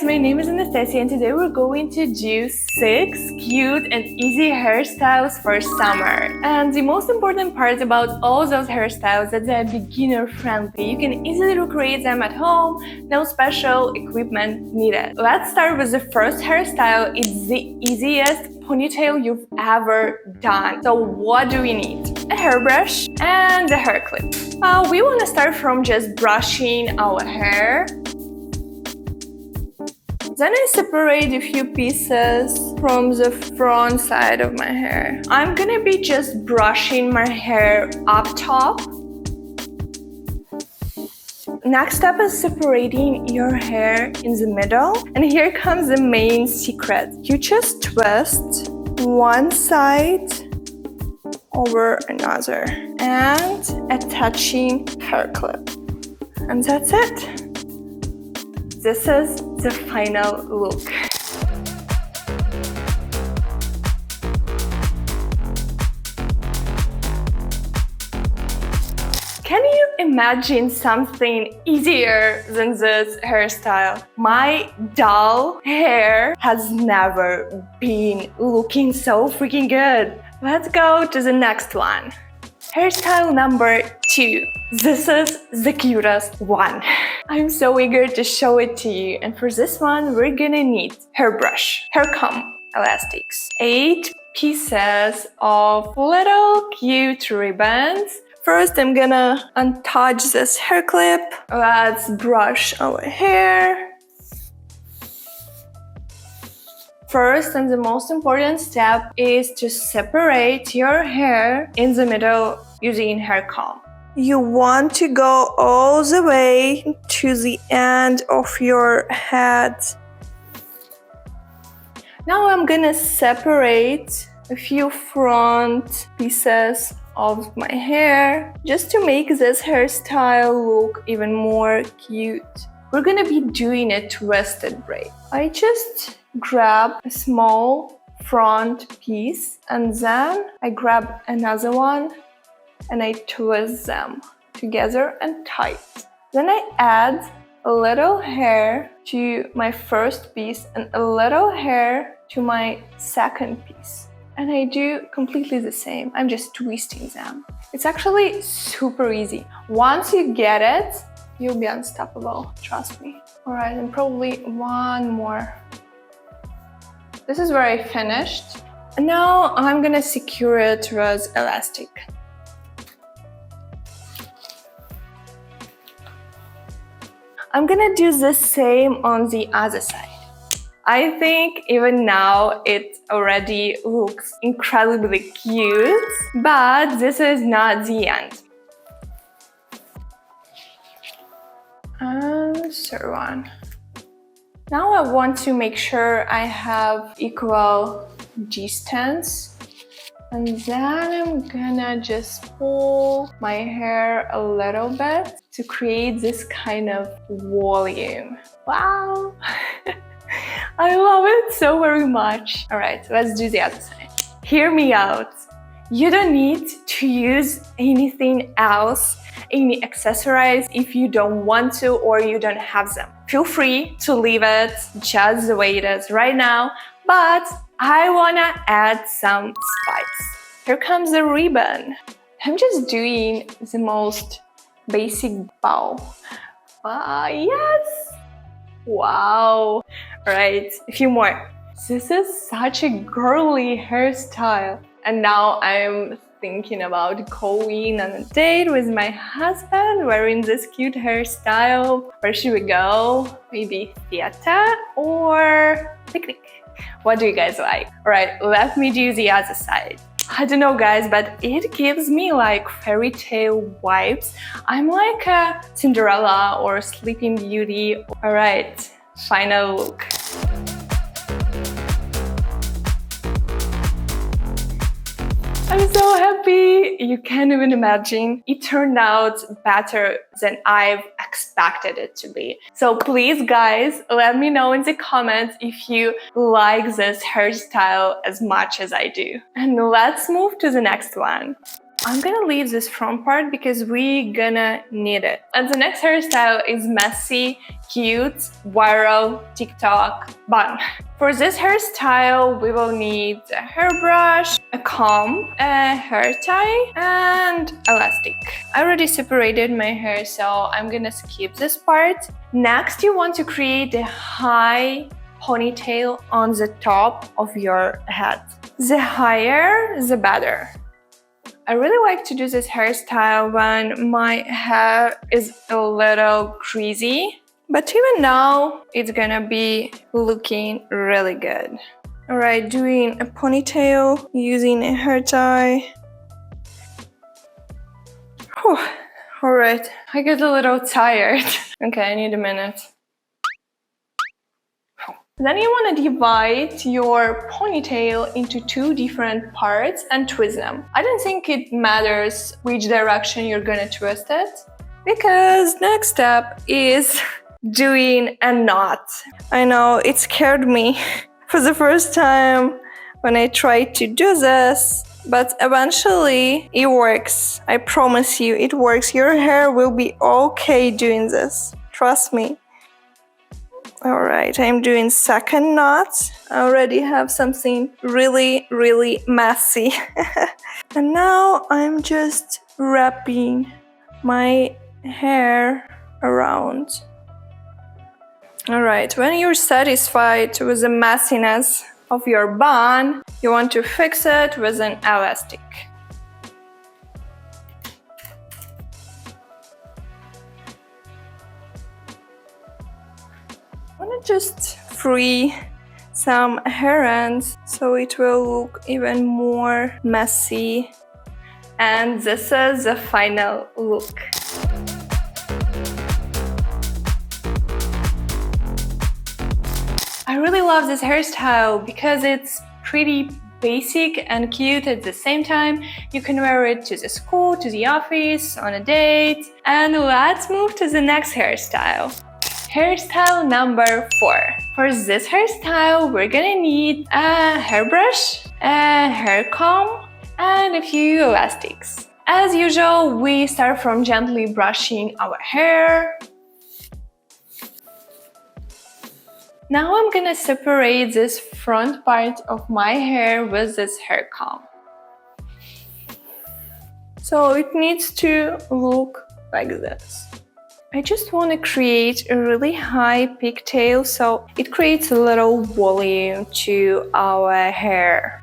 my name is Anastasia and today we're going to do 6 cute and easy hairstyles for summer. And the most important part about all those hairstyles is that they're beginner friendly. You can easily recreate them at home, no special equipment needed. Let's start with the first hairstyle. It's the easiest ponytail you've ever done. So what do we need? A hairbrush and a hair clip. We want to start from just brushing our hair. Then I separate a few pieces from the front side of my hair. I'm gonna be just brushing my hair up top. Next step is separating your hair in the middle. And here comes the main secret. You just twist one side over another and attaching hair clip. And that's it. This is the final look. Can you imagine something easier than this hairstyle? My dull hair has never been looking so freaking good. Let's go to the next one. Hairstyle number 2. This is the cutest one. I'm so eager to show it to you. And for this one, we're gonna need hairbrush, hair comb, elastics, 8 pieces of little cute ribbons. First, I'm gonna untouch this hair clip. Let's brush our hair. First and the most important step is to separate your hair in the middle using hair comb. You want to go all the way to the end of your head. Now I'm gonna separate a few front pieces of my hair just to make this hairstyle look even more cute. We're gonna be doing a twisted braid. I just grab a small front piece and then I grab another one and I twist them together and tight. Then I add a little hair to my first piece and a little hair to my second piece. And I do completely the same. I'm just twisting them. It's actually super easy. Once you get it, you'll be unstoppable, trust me. All right, and probably one more. This is where I finished. And now I'm gonna secure it with elastic. I'm gonna do the same on the other side. I think even now it already looks incredibly cute, but this is not the end. And third one. Now I want to make sure I have equal distance. And then I'm gonna just pull my hair a little bit to create this kind of volume. Wow! I love it so very much. All right, let's do the other side. Hear me out. You don't need to use anything else, any accessories if you don't want to or you don't have them. Feel free to leave it just the way it is right now, but I wanna add some spice. Here comes the ribbon. I'm just doing the most basic bow. Yes! Wow! Alright, a few more. This is such a girly hairstyle. And now I'm thinking about going on a date with my husband wearing this cute hairstyle. Where should we go? Maybe theater or picnic? What do you guys like? Alright, let me do the other side. I don't know guys, but it gives me like fairy tale vibes. I'm like a Cinderella or Sleeping Beauty. Alright, final look. I'm so happy! You can't even imagine. It turned out better than I've expected it to be. So please guys, let me know in the comments if you like this hairstyle as much as I do. And let's move to the next one. I'm gonna leave this front part because we're gonna need it. And the next hairstyle is messy, cute, viral, TikTok bun. For this hairstyle, we will need a hairbrush, a comb, a hair tie, and elastic. I already separated my hair, so I'm gonna skip this part. Next, you want to create a high ponytail on the top of your head. The higher, the better. I really like to do this hairstyle when my hair is a little greasy, but even now it's gonna be looking really good. Alright, doing a ponytail using a hair tie. Alright, I get a little tired. Okay, I need a minute. Then you want to divide your ponytail into 2 different parts and twist them. I don't think it matters which direction you're gonna twist it, because next step is doing a knot. I know it scared me for the first time when I tried to do this, but eventually it works. I promise you, it works. Your hair will be okay doing this. Trust me. Alright, I'm doing second knot. I already have something really, really messy. And now I'm just wrapping my hair around. Alright, when you're satisfied with the messiness of your bun, you want to fix it with an elastic. I want to just free some hair ends so it will look even more messy. And this is the final look. I really love this hairstyle because it's pretty basic and cute at the same time. You can wear it to the school, to the office, on a date. And let's move to the next hairstyle. Hairstyle number 4. For this hairstyle, we're gonna need a hairbrush, a hair comb, and a few elastics. As usual, we start from gently brushing our hair. Now I'm gonna separate this front part of my hair with this hair comb. So it needs to look like this. I just want to create a really high pigtail so it creates a little volume to our hair.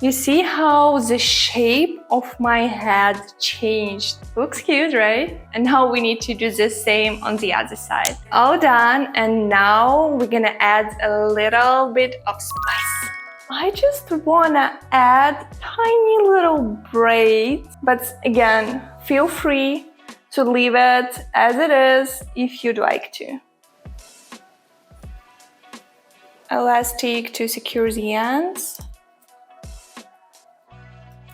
You see how the shape of my head changed? Looks cute, right? And now we need to do the same on the other side. All done, and now we're gonna add a little bit of spice. I just wanna add tiny little braids, but again, feel free to leave it as it is if you'd like to. Elastic to secure the ends.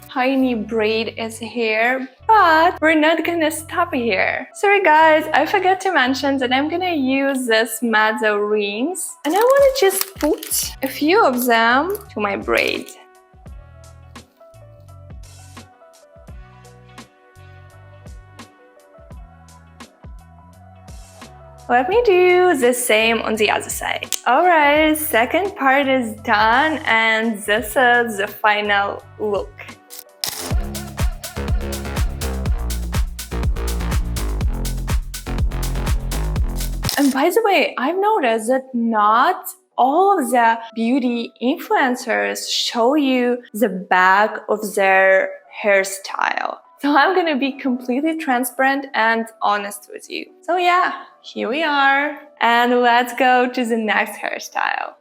Tiny braid is here, but we're not gonna stop here. Sorry guys, I forgot to mention that I'm gonna use this mezzo rings, and I wanna just put a few of them to my braid. Let me do the same on the other side. Alright, second part is done, and this is the final look. And by the way, I've noticed that not all of the beauty influencers show you the back of their hairstyle. So I'm gonna be completely transparent and honest with you. So yeah, here we are. And let's go to the next hairstyle.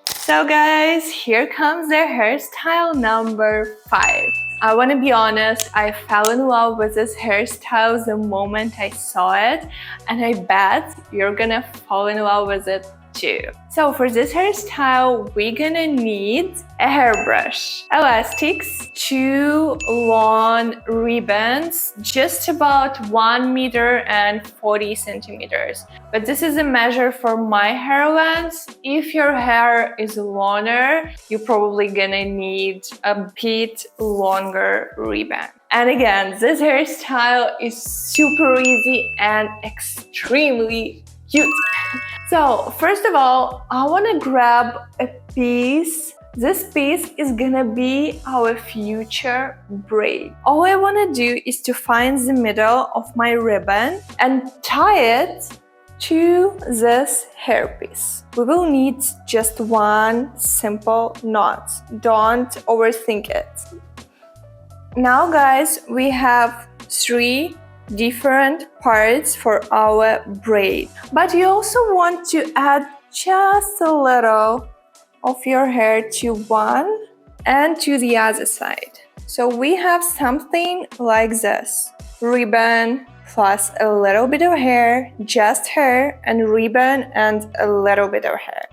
So guys, here comes the hairstyle number 5. I want to be honest, I fell in love with this hairstyle the moment I saw it, and I bet you're gonna fall in love with it too. So for this hairstyle, we're gonna need a hairbrush, elastics, 2 long ribbons, just about 1 meter and 40 centimeters. But this is a measure for my hair length. If your hair is longer, you're probably gonna need a bit longer ribbon. And again, this hairstyle is super easy and extremely cute. So first of all, I want to grab a piece. This piece is gonna be our future braid. All I want to do is to find the middle of my ribbon and tie it to this hairpiece. We will need just one simple knot. Don't overthink it. Now guys, we have 3 different parts for our braid, but you also want to add just a little of your hair to one and to the other side. So we have something like this: ribbon plus a little bit of hair, just hair, and ribbon and a little bit of hair.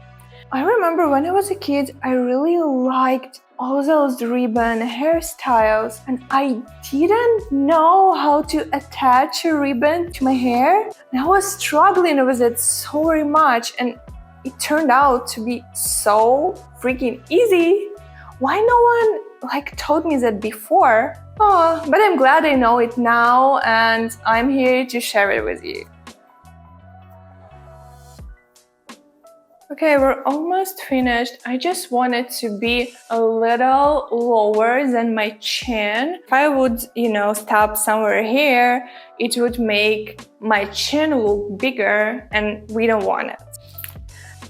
I remember when I was a kid, I really liked all those ribbon hairstyles, and I didn't know how to attach a ribbon to my hair, and I was struggling with it so very much, and it turned out to be so freaking easy. Why no one told me that before? Oh, but I'm glad I know it now, and I'm here to share it with you. Okay, we're almost finished. I just want it to be a little lower than my chin. If I would, stop somewhere here, it would make my chin look bigger, and we don't want it.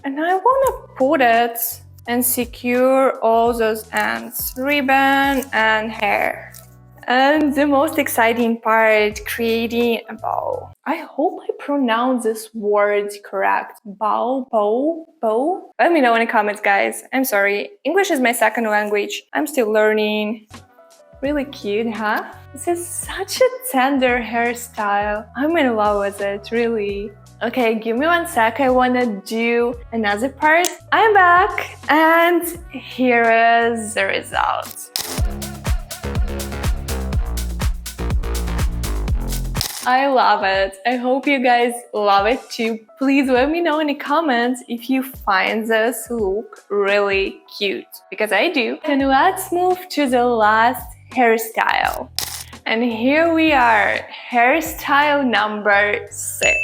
And I want to put it and secure all those ends, ribbon and hair. And the most exciting part, creating a bow. I hope I pronounce this word correct. Bow. Let me know in the comments, guys. I'm sorry. English is my second language. I'm still learning. Really cute, huh? This is such a tender hairstyle. I'm in love with it, really. Okay, give me 1 sec. I want to do another part. I'm back, and here is the result. I love it. I hope you guys love it too. Please let me know in the comments if you find this look really cute, because I do. And let's move to the last hairstyle. And here we are, hairstyle number 6.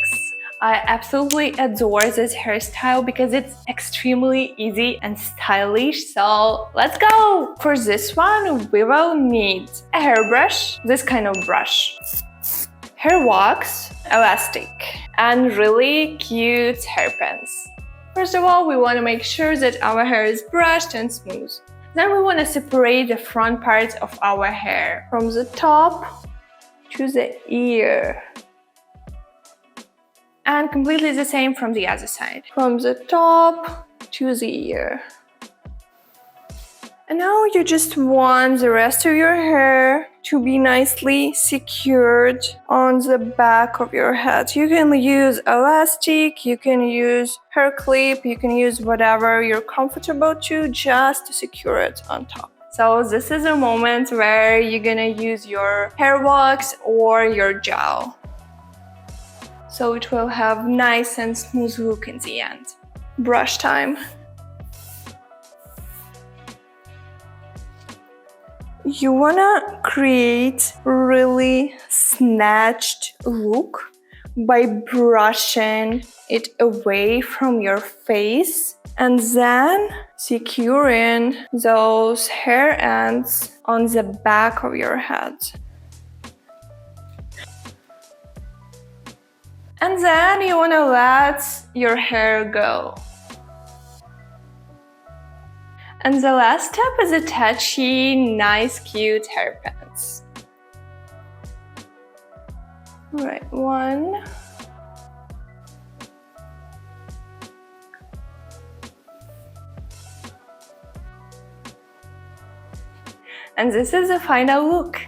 I absolutely adore this hairstyle because it's extremely easy and stylish, so let's go! For this one, we will need a hairbrush, this kind of brush, hair wax, elastic, and really cute hairpins. First of all, we want to make sure that our hair is brushed and smooth. Then we want to separate the front part of our hair from the top to the ear. And completely the same from the other side. From the top to the ear. And now you just want the rest of your hair to be nicely secured on the back of your head. You can use elastic, you can use hair clip, you can use whatever you're comfortable to, just to secure it on top. So this is a moment where you're gonna use your hair wax or your gel, so it will have nice and smooth look in the end. Brush time. You wanna create really snatched look by brushing it away from your face and then securing those hair ends on the back of your head. And then you wanna let your hair go. And the last step is attaching nice, cute hairpins. Right, 1. And this is the final look.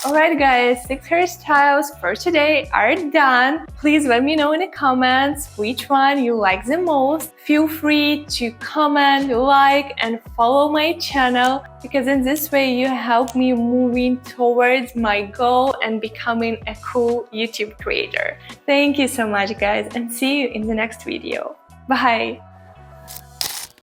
Alright guys, 6 hairstyles for today are done. Please let me know in the comments which one you like the most. Feel free to comment, like, and follow my channel, because in this way you help me moving towards my goal and becoming a cool YouTube creator. Thank you so much guys, and see you in the next video. Bye!